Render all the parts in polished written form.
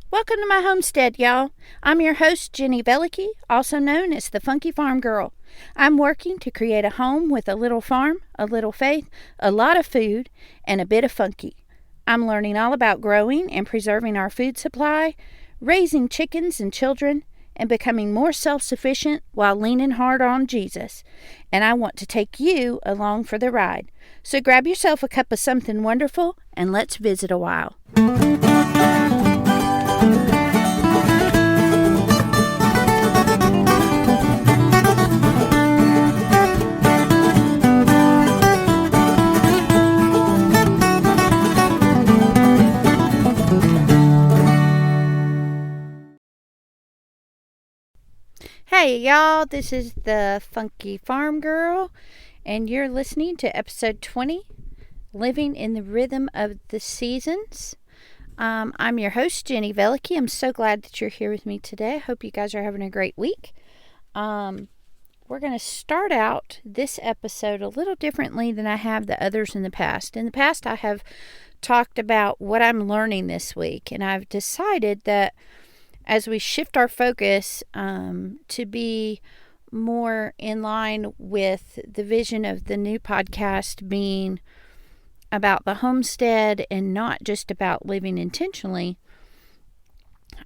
Welcome to my homestead, y'all. I'm your host, Jenny Velicky, also known as the Funky Farm Girl. I'm working to create a home with a little farm, a little faith, a lot of food, and a bit of funky. I'm learning all about growing and preserving our food supply, raising chickens and children, and becoming more self-sufficient while leaning hard on Jesus. And I want to take you along for the ride. So grab yourself a cup of something wonderful and let's visit a while. Hey y'all, this is the Funky Farm Girl, and you're listening to episode 20, Living in the Rhythm of the Seasons. I'm your host, Jenny Velicky. I'm so glad that you're here with me today. I hope you guys are having a great week. We're going to start out this episode a little differently than I have the others in the past. In the past, I have talked about what I'm learning this week, and I've decided that as we shift our focus to be more in line with the vision of the new podcast being about the homestead and not just about living intentionally,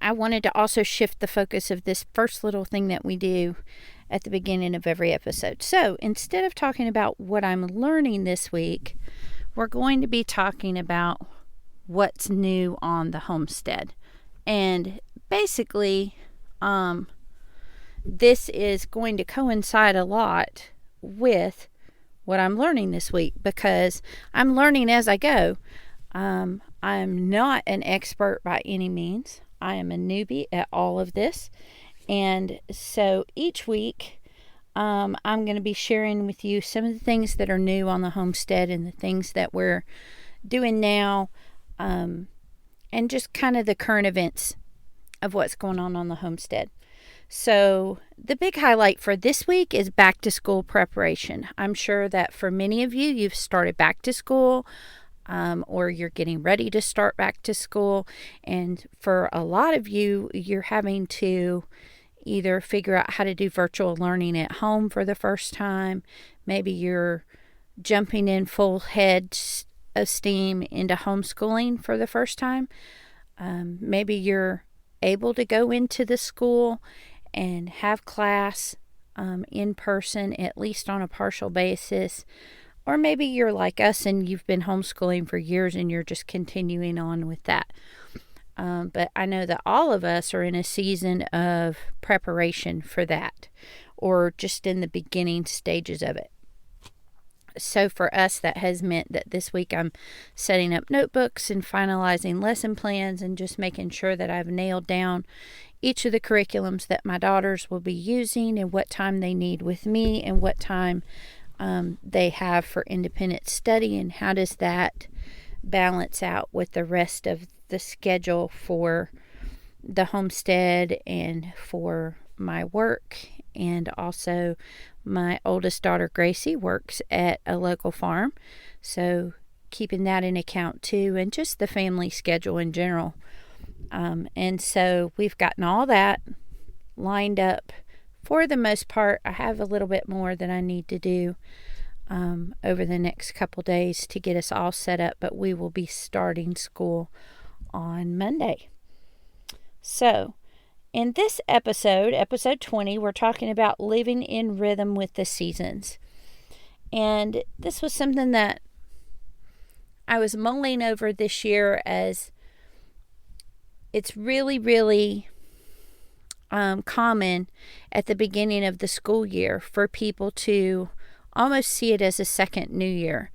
I wanted to also shift the focus of this first little thing that we do at the beginning of every episode. So instead of talking about what I'm learning this week, we're going to be talking about what's new on the homestead. And basically, this is going to coincide a lot with what I'm learning this week because I'm learning as I go. I'm not an expert by any means. I am a newbie at all of this. And so each week, I'm going to be sharing with you some of the things that are new on the homestead and the things that we're doing now, and just kind of the current events of what's going on the homestead. So the big highlight for this week is back to school preparation. I'm sure that for many of you, you've started back to school, or you're getting ready to start back to school. And for a lot of you, you're having to either figure out how to do virtual learning at home for the first time. Maybe you're jumping in full head of steam into homeschooling for the first time. Maybe you're able to go into the school and have class in person, at least on a partial basis. Or maybe you're like us and you've been homeschooling for years and you're just continuing on with that. But I know that all of us are in a season of preparation for that, or just in the beginning stages of it. So for us, that has meant that this week I'm setting up notebooks and finalizing lesson plans and just making sure that I've nailed down each of the curriculums that my daughters will be using and what time they need with me and what time they have for independent study, and how does that balance out with the rest of the schedule for the homestead and for my work. And also my oldest daughter, Gracie, works at a local farm. So keeping that in account too, and just the family schedule in general. And so we've gotten all that lined up for the most part. I have a little bit more that I need to do over the next couple days to get us all set up, but we will be starting school on Monday. So in this episode 20, we're talking about living in rhythm with the seasons. And this was something that I was mulling over this year, as it's really, really common at the beginning of the school year for people to almost see it as a second new year.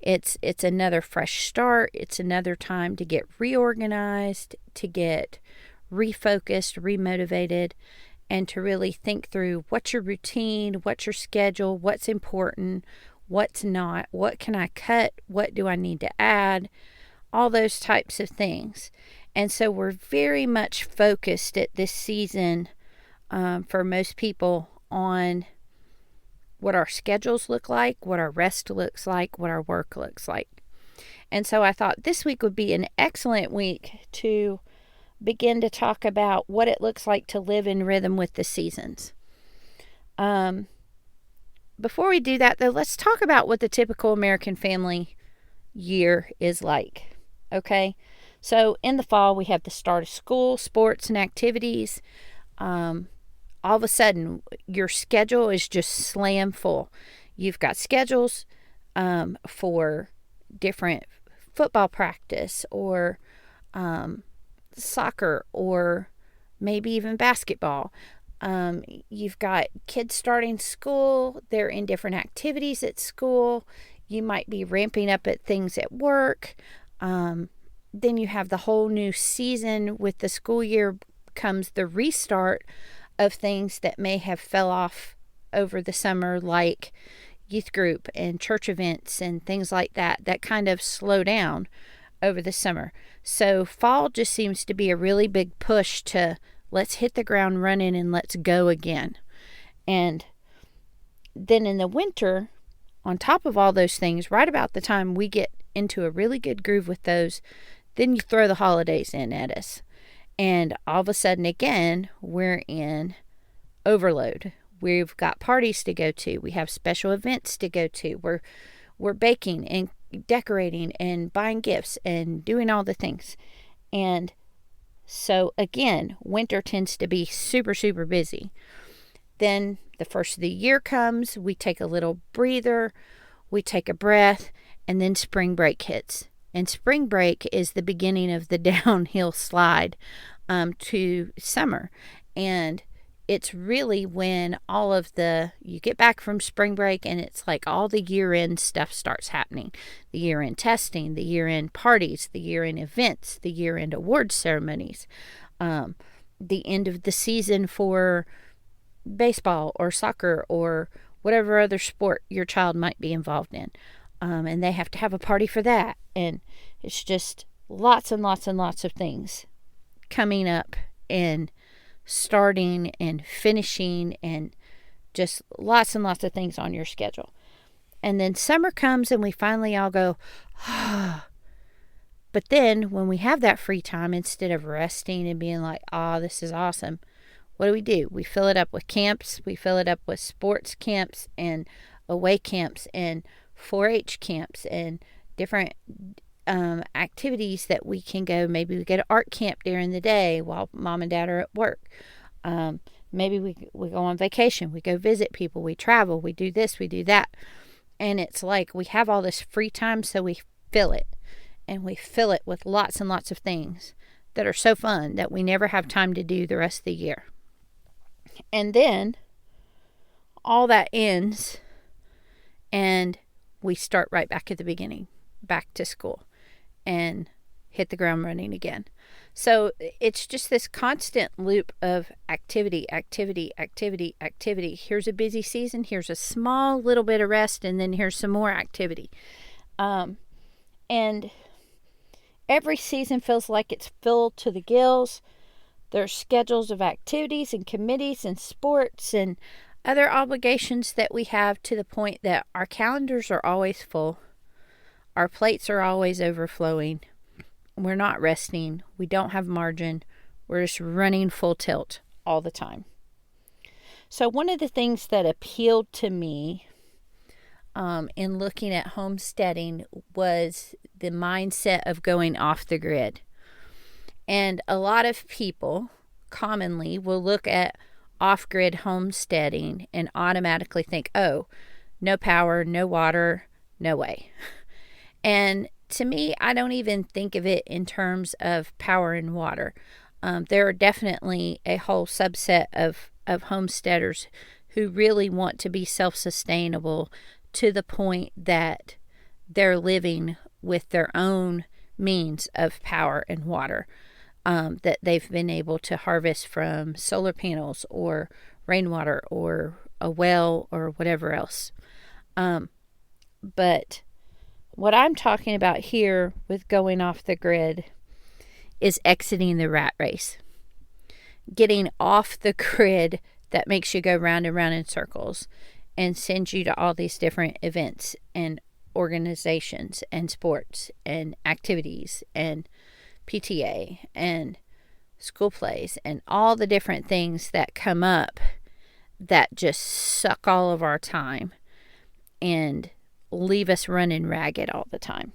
It's another fresh start. It's another time to get reorganized, to get refocused, remotivated, and to really think through what's your routine, what's your schedule, what's important, what's not, what can I cut, what do I need to add, all those types of things. And so we're very much focused at this season, for most people, on what our schedules look like, what our rest looks like, what our work looks like. And so I thought this week would be an excellent week to begin to talk about what it looks like to live in rhythm with the seasons. Before we do that, though, let's talk about what the typical American family year is like. Okay? So in the fall, we have the start of school, sports, and activities. All of a sudden, your schedule is just slam full. You've got schedules for different football practice or soccer or maybe even basketball. You've got kids starting school. They're in different activities at school. You might be ramping up at things at work. Then you have the whole new season. With the school year comes the restart of things that may have fell off over the summer, like youth group and church events and things like that kind of slow down over the summer. So fall just seems to be a really big push to let's hit the ground running and let's go again. And then in the winter, on top of all those things, right about the time we get into a really good groove with those, then you throw the holidays in at us. And all of a sudden, again, we're in overload. We've got parties to go to. We have special events to go to. We're baking and decorating and buying gifts and doing all the things. And so, again, winter tends to be super, super busy. Then the first of the year comes. We take a little breather. We take a breath. And then spring break hits. And spring break is the beginning of the downhill slide to summer. And it's really when you get back from spring break and it's like all the year-end stuff starts happening. The year-end testing, the year-end parties, the year-end events, the year-end awards ceremonies, the end of the season for baseball or soccer or whatever other sport your child might be involved in. And they have to have a party for that. And it's just lots and lots and lots of things coming up and starting and finishing, and just lots and lots of things on your schedule. And then summer comes and we finally all go, ah. But then when we have that free time, instead of resting and being like, this is awesome, what do? We fill it up with camps. We fill it up with sports camps and away camps and 4-H camps and different activities that we can go. Maybe we go to art camp during the day while mom and dad are at work. Maybe we go on vacation. We go visit people. We travel. We do this. We do that. And it's like we have all this free time, so we fill it. And we fill it with lots and lots of things that are so fun that we never have time to do the rest of the year. And then all that ends and we start right back at the beginning, back to school, and hit the ground running again. So it's just this constant loop of activity. Here's a busy season. Here's a small little bit of rest. And then here's some more activity. And every season feels like it's filled to the gills. There's schedules of activities and committees and sports and other obligations that we have, to the point that our calendars are always full. Our plates are always overflowing. We're not resting. We don't have margin. We're just running full tilt all the time. So one of the things that appealed to me in looking at homesteading was the mindset of going off the grid. And a lot of people commonly will look at off-grid homesteading and automatically think, no power, no water, no way. And to me, I don't even think of it in terms of power and water. There are definitely a whole subset of homesteaders who really want to be self-sustainable to the point that they're living with their own means of power and water that they've been able to harvest from solar panels or rainwater or a well or whatever else. But what I'm talking about here with going off the grid is exiting the rat race. Getting off the grid that makes you go round and round in circles and sends you to all these different events and organizations and sports and activities and PTA and school plays, and all the different things that come up that just suck all of our time and leave us running ragged all the time.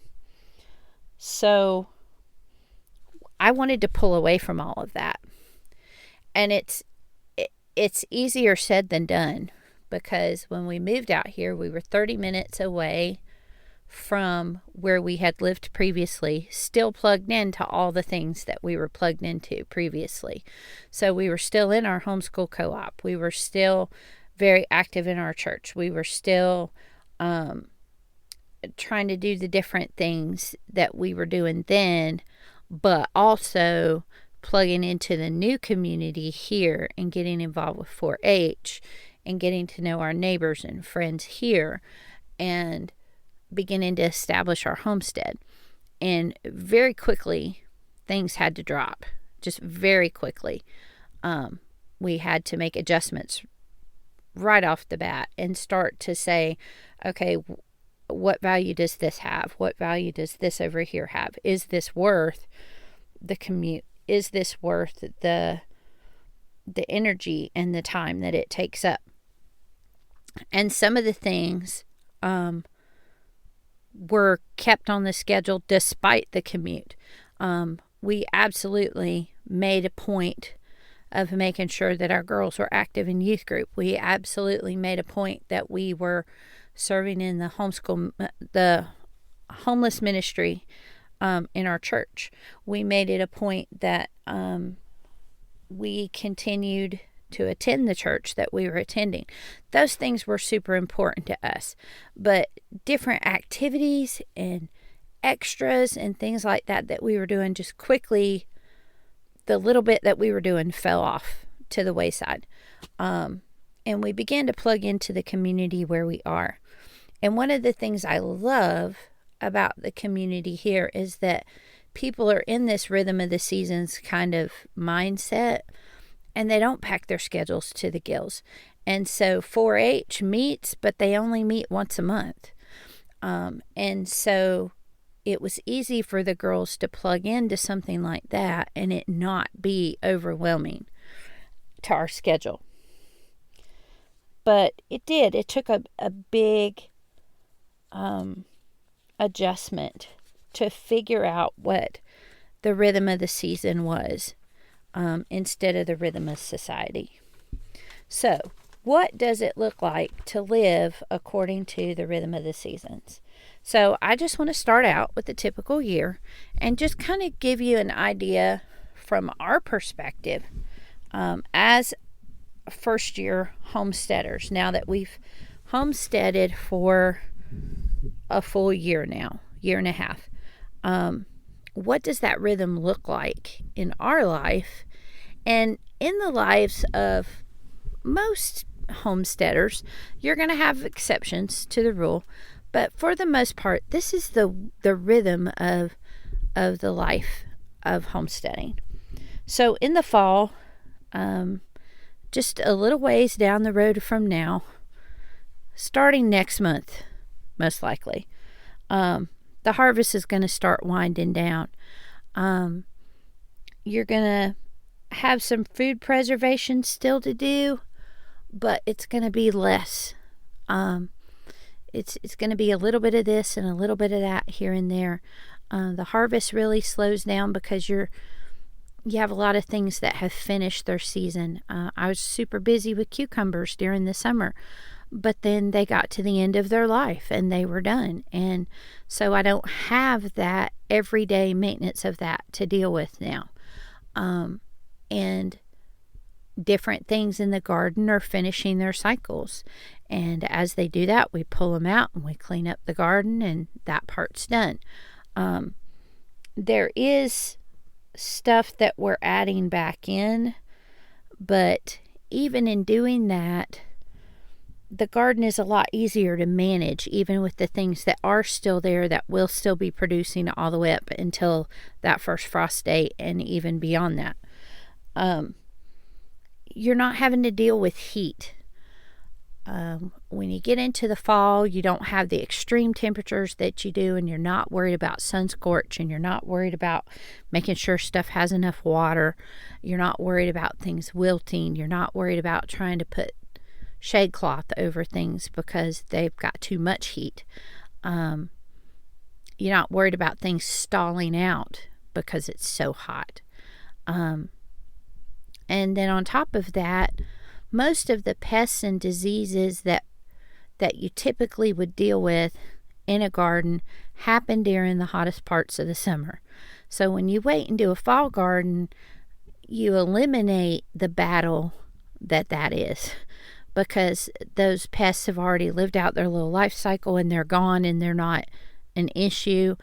So I wanted to pull away from all of that. And it's easier said than done, because when we moved out here, we were 30 minutes away from where we had lived previously, still plugged into all the things that we were plugged into previously. So we were still in our homeschool co-op. We were still very active in our church. We were still trying to do the different things that we were doing then, but also plugging into the new community here and getting involved with 4-H and getting to know our neighbors and friends here and beginning to establish our homestead. And very quickly, things had to drop. Just very quickly. We had to make adjustments right off the bat and start to say, okay, what value does this have? What value does this over here have? Is this worth the commute? Is this worth the energy and the time that it takes up? And some of the things were kept on the schedule despite the commute. We absolutely made a point of making sure that our girls were active in youth group. We absolutely made a point that we were serving in the homeless ministry in our church. We made it a point that we continued to attend the church that we were attending. Those things were super important to us. But different activities and extras and things like that we were doing, just quickly, the little bit that we were doing fell off to the wayside. And we began to plug into the community where we are. And one of the things I love about the community here is that people are in this rhythm of the seasons kind of mindset, and they don't pack their schedules to the gills. And so 4-H meets, but they only meet once a month. And so it was easy for the girls to plug into something like that and it not be overwhelming to our schedule. But it did. It took a big adjustment to figure out what the rhythm of the season was, instead of the rhythm of society. So, what does it look like to live according to the rhythm of the seasons? So, I just want to start out with the typical year and just kind of give you an idea from our perspective as first year homesteaders, now that we've homesteaded for a full year now, year and a half. What does that rhythm look like in our life and in the lives of most homesteaders? You're going to have exceptions to the rule, but for the most part, this is the rhythm of the life of homesteading. So in the fall, just a little ways down the road from now, starting next month, most likely, the harvest is going to start winding down. You're going to have some food preservation still to do, but it's going to be less. It's going to be a little bit of this and a little bit of that here and there. The harvest really slows down because you have a lot of things that have finished their season. I was super busy with cucumbers during the summer, but then they got to the end of their life and they were done. And so I don't have that everyday maintenance of that to deal with now. And different things in the garden are finishing their cycles. And as they do that, we pull them out and we clean up the garden, and that part's done. There is stuff that we're adding back in, but even in doing that, the garden is a lot easier to manage, even with the things that are still there that will still be producing all the way up until that first frost date and even beyond that. You're not having to deal with heat. when you get into the fall, you don't have the extreme temperatures that you do, and you're not worried about sun scorch, and you're not worried about making sure stuff has enough water. You're not worried about things wilting. You're not worried about trying to put shade cloth over things because they've got too much heat. You're not worried about things stalling out because it's so hot. And then on top of that, most of the pests and diseases that you typically would deal with in a garden happen during the hottest parts of the summer. So when you wait and do a fall garden, you eliminate the battle that is, because those pests have already lived out their little life cycle and they're gone and they're not an issue.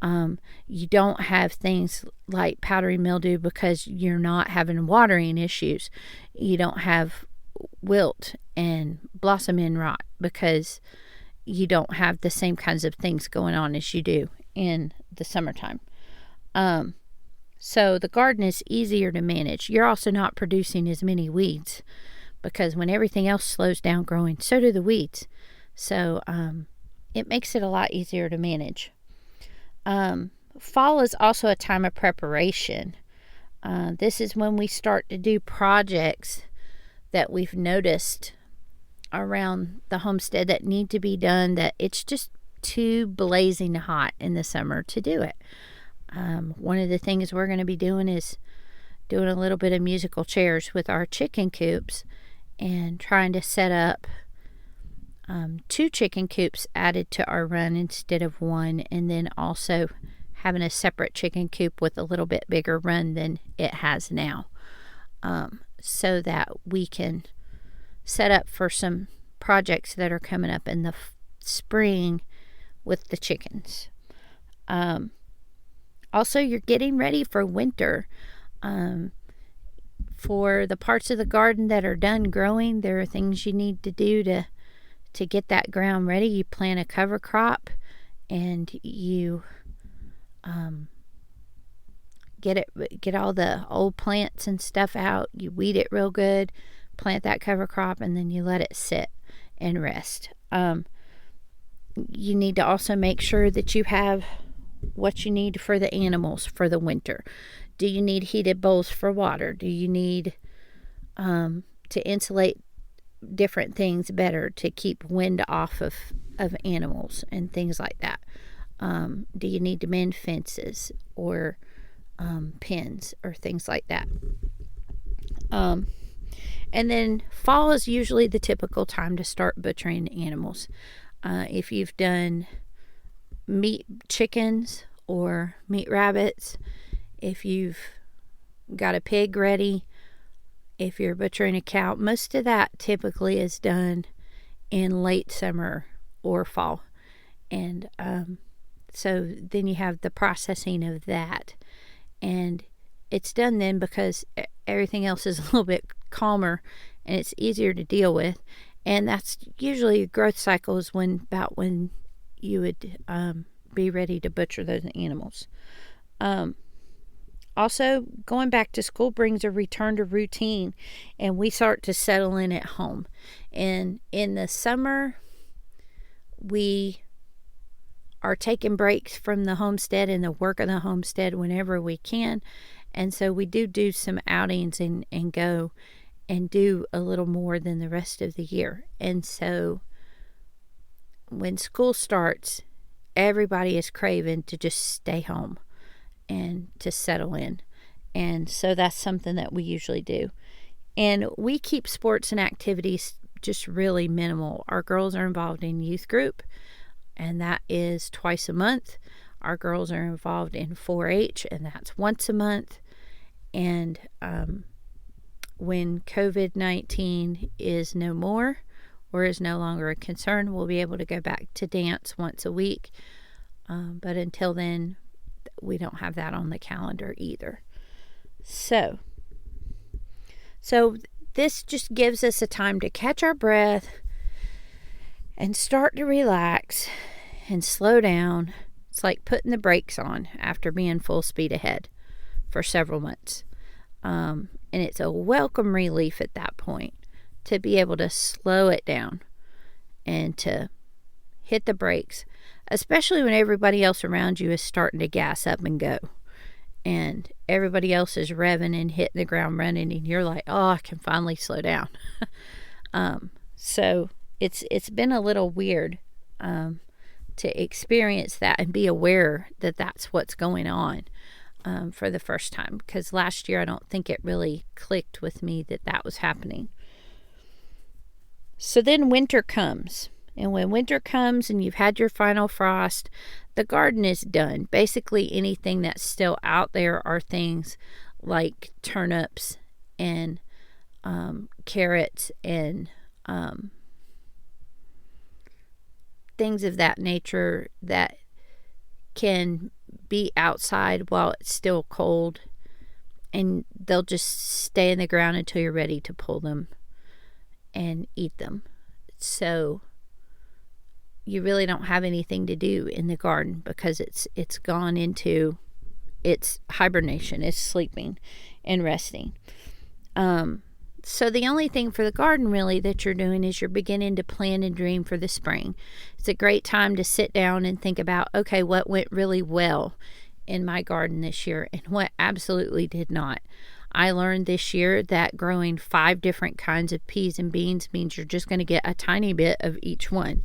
You don't have things like powdery mildew because you're not having watering issues. You don't have wilt and blossom end rot because you don't have the same kinds of things going on as you do in the summertime. So the garden is easier to manage. You're also not producing as many weeds because when everything else slows down growing, so do the weeds. So it makes it a lot easier to manage. Fall is also a time of preparation. This is when we start to do projects that we've noticed around the homestead that need to be done, that it's just too blazing hot in the summer to do it. One of the things we're going to be doing is doing a little bit of musical chairs with our chicken coops and trying to set up 2 chicken coops added to our run instead of 1, and then also having a separate chicken coop with a little bit bigger run than it has now, so that we can set up for some projects that are coming up in the spring with the chickens. Also, you're getting ready for winter. For the parts of the garden that are done growing, there are things you need to do to get that ground ready. You plant a cover crop and you get all the old plants and stuff out. You weed it real good, plant that cover crop, and then you let it sit and rest. You need to also make sure that you have what you need for the animals for the winter. Do you need heated bowls for water? Do you need to insulate different things better to keep wind off of animals and things like that? Do you need to mend fences or pens or things like that? And then fall is usually the typical time to start butchering animals. If you've done meat chickens or meat rabbits, if you've got a pig ready, if you're butchering a cow, most of that typically is done in late summer or fall. And so then you have the processing of that. And it's done then because everything else is a little bit calmer and it's easier to deal with. And that's usually growth cycle is about when you would be ready to butcher those animals. Also, going back to school brings a return to routine, and we start to settle in at home. And in the summer, we are taking breaks from the homestead and the work of the homestead whenever we can. And so we do some outings and go and do a little more than the rest of the year. And so when school starts, everybody is craving to just stay home and to settle in. And so that's something that we usually do. And we keep sports and activities just really minimal. Our girls are involved in youth group, and that is twice a month. Our girls are involved in 4-H, and that's once a month. And when COVID-19 is no more or is no longer a concern, we'll be able to go back to dance once a week. But until then, we don't have that on the calendar either. So this just gives us a time to catch our breath and start to relax and slow down. It's like putting the brakes on after being full speed ahead for several months. And it's a welcome relief at that point to be able to slow it down and to hit the brakes, especially when everybody else around you is starting to gas up and go. And everybody else is revving and hitting the ground running, and you're like, oh, I can finally slow down. So it's been a little weird to experience that and be aware that that's what's going on for the first time. Because last year, I don't think it really clicked with me that that was happening. So then winter comes. And when winter comes and you've had your final frost, the garden is done. Basically, anything that's still out there are things like turnips and carrots and things of that nature that can be outside while it's still cold, and they'll just stay in the ground until you're ready to pull them and eat them. So you really don't have anything to do in the garden because it's gone into its hibernation. It's sleeping and resting. So the only thing for the garden really that you're doing is you're beginning to plan and dream for the spring. It's a great time to sit down and think about, okay, what went really well in my garden this year and what absolutely did not. I learned this year that growing 5 different kinds of peas and beans means you're just going to get a tiny bit of each one.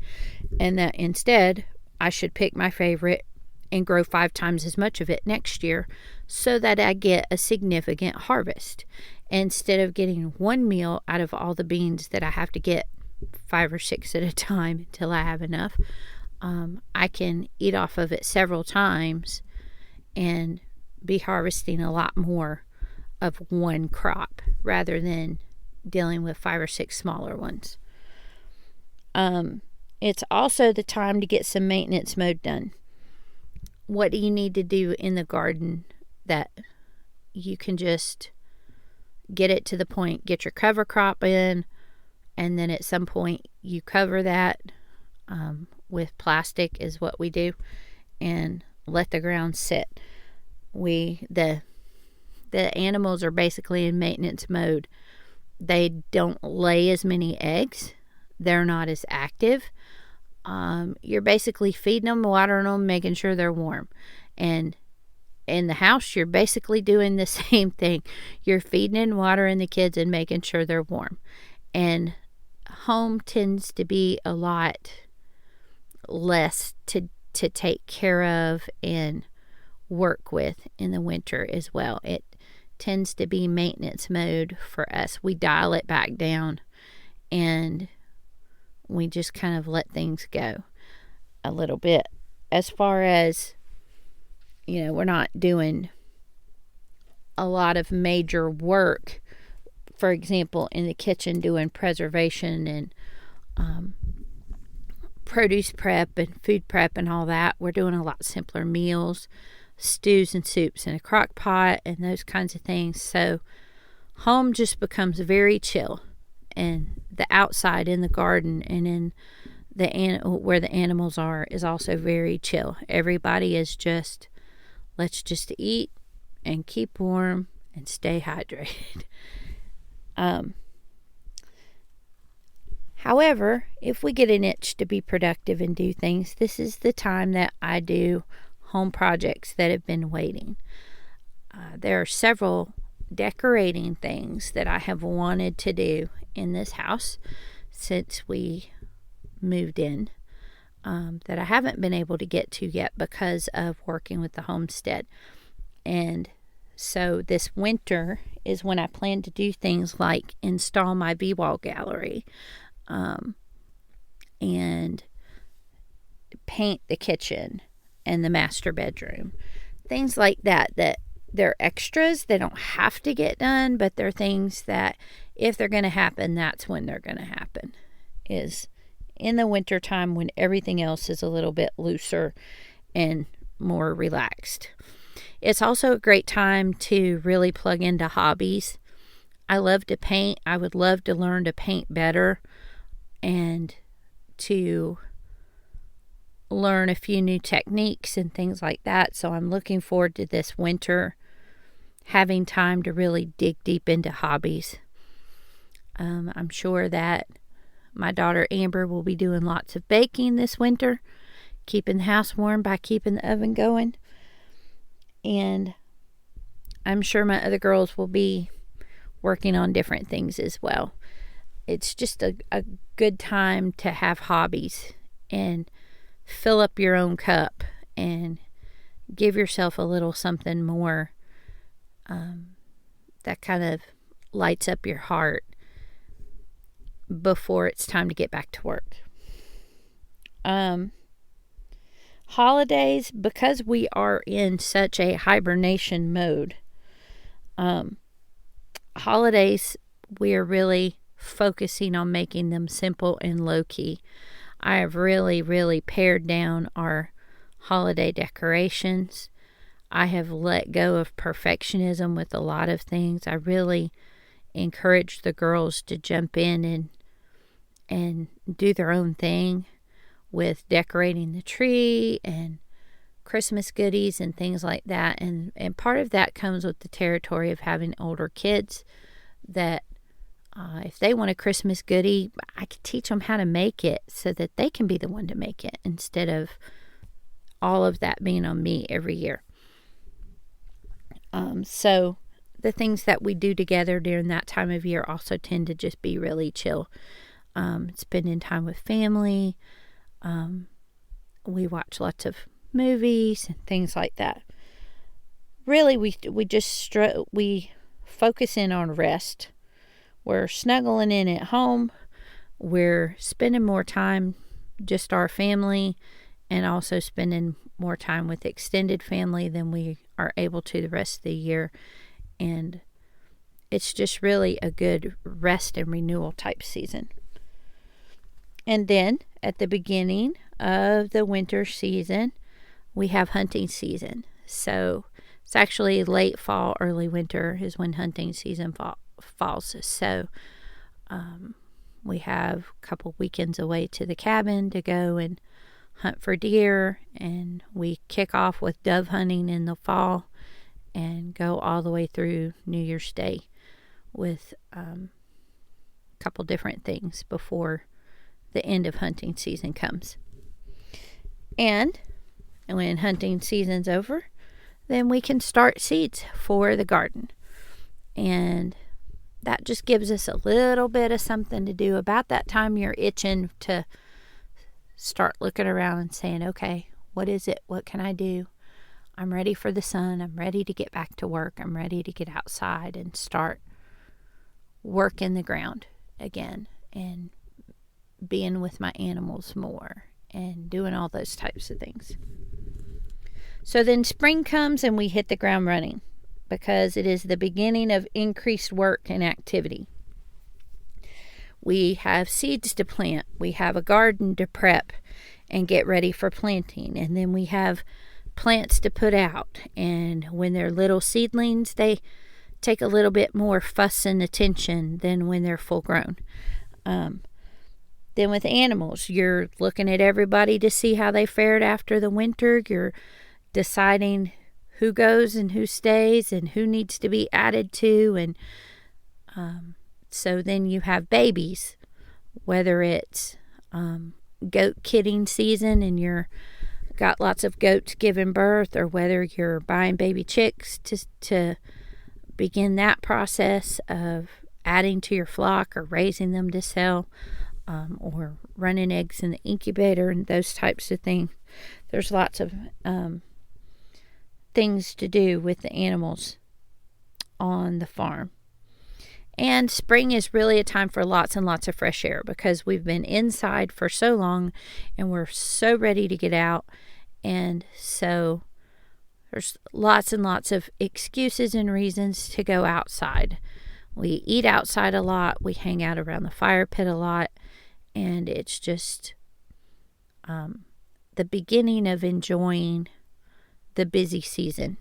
And that instead, I should pick my favorite and grow 5 times as much of it next year so that I get a significant harvest. Instead of getting one meal out of all the beans that I have to get 5 or 6 at a time until I have enough, I can eat off of it several times and be harvesting a lot more of one crop rather than dealing with 5 or 6 smaller ones. It's also the time to get some maintenance mode done. What do you need to do in the garden that you can just get it to the point, get your cover crop in, and then at some point you cover that with plastic is what we do, and let the ground sit. The animals are basically in maintenance mode. They don't lay as many eggs. They're not as active. You're basically feeding them, watering them, making sure they're warm. And in the house, you're basically doing the same thing. You're feeding and watering the kids and making sure they're warm. And home tends to be a lot less to take care of and work with in the winter as well. It tends to be maintenance mode for us. We dial it back down and we just kind of let things go a little bit. As far as, we're not doing a lot of major work, for example, in the kitchen doing preservation and produce prep and food prep and all that. We're doing a lot simpler meals, stews and soups in a crock pot and those kinds of things. So home just becomes very chill, and the outside in the garden and in where the animals are is also very chill. Everybody is just, let's just eat and keep warm and stay hydrated. However, if we get an itch to be productive and do things, this is the time that I do home projects that have been waiting. There are several decorating things that I have wanted to do in this house since we moved in that I haven't been able to get to yet because of working with the homestead. And so this winter is when I plan to do things like install my B-wall gallery and paint the kitchen and the master bedroom. Things like that they're extras. They don't have to get done, but they're things that if they're going to happen, that's when they're going to happen, is in the winter time when everything else is a little bit looser and more relaxed. It's also a great time to really plug into hobbies. I love to paint. I would love to learn to paint better and to learn a few new techniques and things like that. So I'm looking forward to this winter having time to really dig deep into hobbies. I'm sure that My daughter Amber will be doing lots of baking this winter, keeping the house warm by keeping the oven going. And I'm sure my other girls will be working on different things as well. It's just a good time to have hobbies and fill up your own cup and give yourself a little something more that kind of lights up your heart before it's time to get back to work. Holidays, because we are in such a hibernation mode, holidays, we are really focusing on making them simple and low-key. I have really pared down our holiday decorations. I have let go of perfectionism with a lot of things. I really encourage the girls to jump in and do their own thing with decorating the tree and Christmas goodies and things like that. And part of that comes with the territory of having older kids, that if they want a Christmas goodie, I could teach them how to make it so that they can be the one to make it instead of all of that being on me every year. So the things that we do together during that time of year also tend to just be really chill. Spending time with family. We watch lots of movies and things like that. Really, we focus in on rest. We're snuggling in at home. We're spending more time just our family, and also spending more time with extended family than we are able to the rest of the year. And it's just really a good rest and renewal type season. And then at the beginning of the winter season, we have hunting season. So it's actually late fall, early winter is when hunting season falls. So we have a couple weekends away to the cabin to go and hunt for deer. And we kick off with dove hunting in the fall and go all the way through New Year's Day with a couple different things before the end of hunting season comes. And when hunting season's over, then we can start seeds for the garden. And that just gives us a little bit of something to do. About that time, you're itching to start looking around and saying, okay, what is it? What can I do? I'm ready for the sun. I'm ready to get back to work. I'm ready to get outside and start working the ground again and being with my animals more and doing all those types of things. So then spring comes and we hit the ground running, because it is the beginning of increased work and activity. We have seeds to plant. We have a garden to prep and get ready for planting. And then we have plants to put out. And when they're little seedlings, they take a little bit more fuss and attention than when they're full grown. Then with animals, you're looking at everybody to see how they fared after the winter. You're deciding who goes and who stays and who needs to be added to. And so then you have babies, whether it's goat kidding season and you're got lots of goats giving birth, or whether you're buying baby chicks to begin that process of adding to your flock or raising them to sell. Or running eggs in the incubator and those types of things. There's lots of things to do with the animals on the farm. And spring is really a time for lots and lots of fresh air, because we've been inside for so long and we're so ready to get out. And so there's lots and lots of excuses and reasons to go outside. We eat outside a lot. We hang out around the fire pit a lot. And it's just the beginning of enjoying the busy season.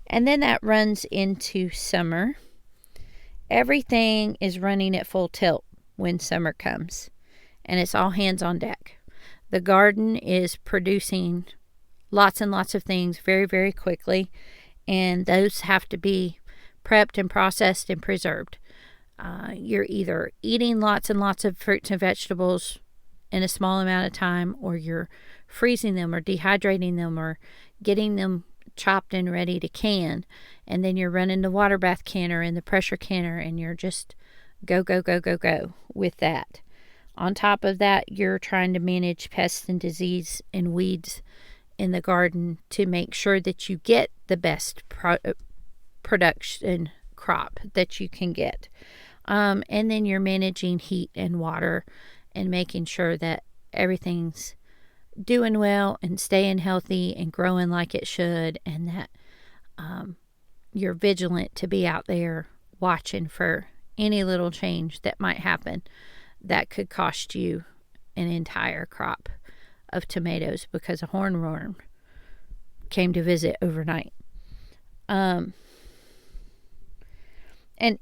And then that runs into summer. Everything is running at full tilt when summer comes. And it's all hands on deck. The garden is producing lots and lots of things very, very quickly. And those have to be prepped and processed and preserved. You're either eating lots and lots of fruits and vegetables in a small amount of time, or you're freezing them or dehydrating them or getting them chopped and ready to can, and then you're running the water bath canner and the pressure canner, and you're just go with that. On top of that, you're trying to manage pests and disease and weeds in the garden to make sure that you get the best production crop that you can get. And then you're managing heat and water and making sure that everything's doing well and staying healthy and growing like it should, and that you're vigilant to be out there watching for any little change that might happen that could cost you an entire crop of tomatoes because a hornworm came to visit overnight. And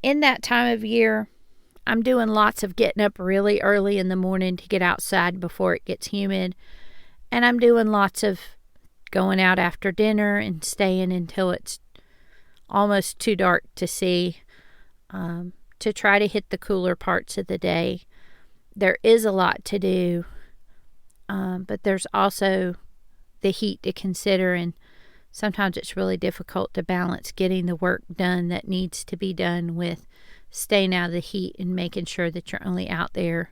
in that time of year, I'm doing lots of getting up really early in the morning to get outside before it gets humid. And I'm doing lots of going out after dinner and staying until it's almost too dark to see, to try to hit the cooler parts of the day. There is a lot to do, but there's also the heat to consider, and sometimes it's really difficult to balance getting the work done that needs to be done with staying out of the heat and making sure that you're only out there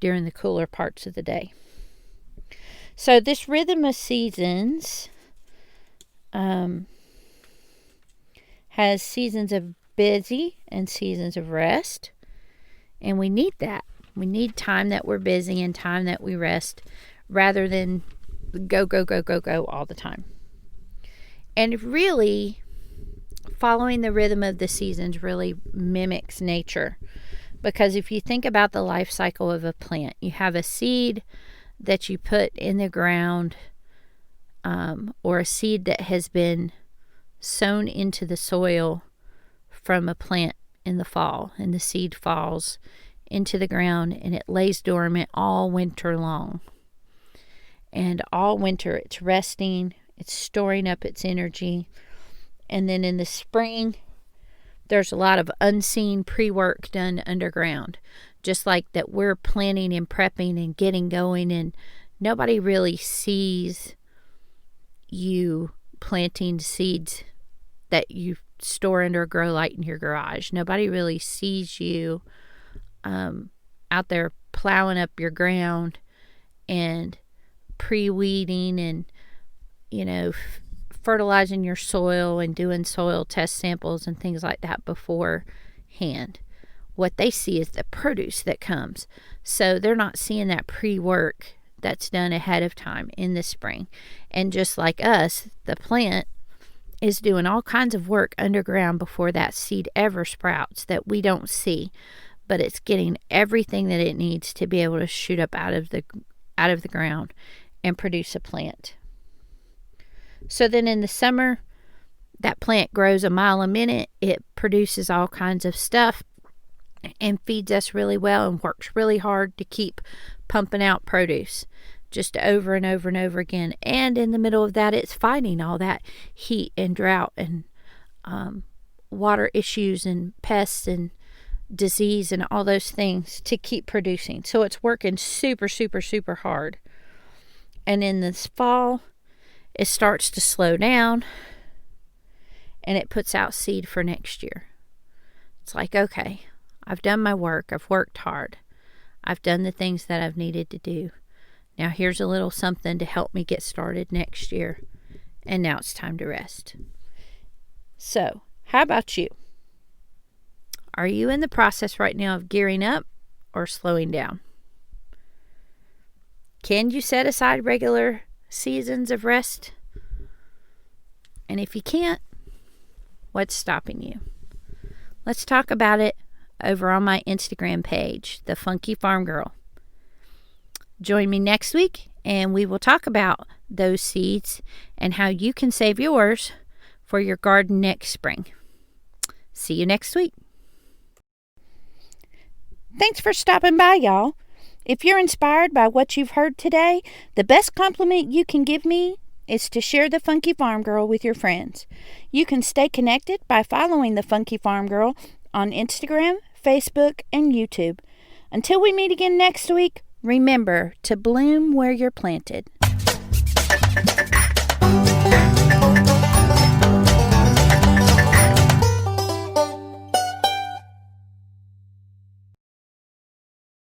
during the cooler parts of the day. So this rhythm of seasons has seasons of busy and seasons of rest, and we need that. We need time that we're busy and time that we rest, rather than go all the time. And really, following the rhythm of the seasons really mimics nature, because if you think about the life cycle of a plant, you have a seed that you put in the ground, or a seed that has been sown into the soil from a plant in the fall, and the seed falls into the ground and it lays dormant all winter long. And all winter it's resting, it's storing up its energy, and then in the spring there's a lot of unseen pre-work done underground, just like that we're planning and prepping and getting going, and nobody really sees you planting seeds that you store under a grow light in your garage. Nobody really sees you out there plowing up your ground and pre-weeding and, fertilizing your soil and doing soil test samples and things like that beforehand. What they see is the produce that comes. So they're not seeing that pre-work that's done ahead of time in the spring. And just like us, the plant is doing all kinds of work underground before that seed ever sprouts that we don't see, but it's getting everything that it needs to be able to shoot up out of the ground and produce a plant. So then in the summer, that plant grows a mile a minute. It produces all kinds of stuff and feeds us really well and works really hard to keep pumping out produce just over and over and over again. And in the middle of that, it's fighting all that heat and drought and water issues and pests and disease and all those things to keep producing. So it's working super, super, super hard. And in this fall, it starts to slow down and it puts out seed for next year. It's like, okay, I've done my work. I've worked hard. I've done the things that I've needed to do. Now here's a little something to help me get started next year. And now it's time to rest. So, how about you? Are you in the process right now of gearing up or slowing down? Can you set aside regular seasons of rest? And if you can't, what's stopping you? Let's talk about it over on my Instagram page, The Funky Farm Girl. Join me next week and we will talk about those seeds and how you can save yours for your garden next spring. See you next week. Thanks for stopping by, y'all. If you're inspired by what you've heard today, the best compliment you can give me is to share The Funky Farm Girl with your friends. You can stay connected by following The Funky Farm Girl on Instagram, Facebook, and YouTube. Until we meet again next week, remember to bloom where you're planted.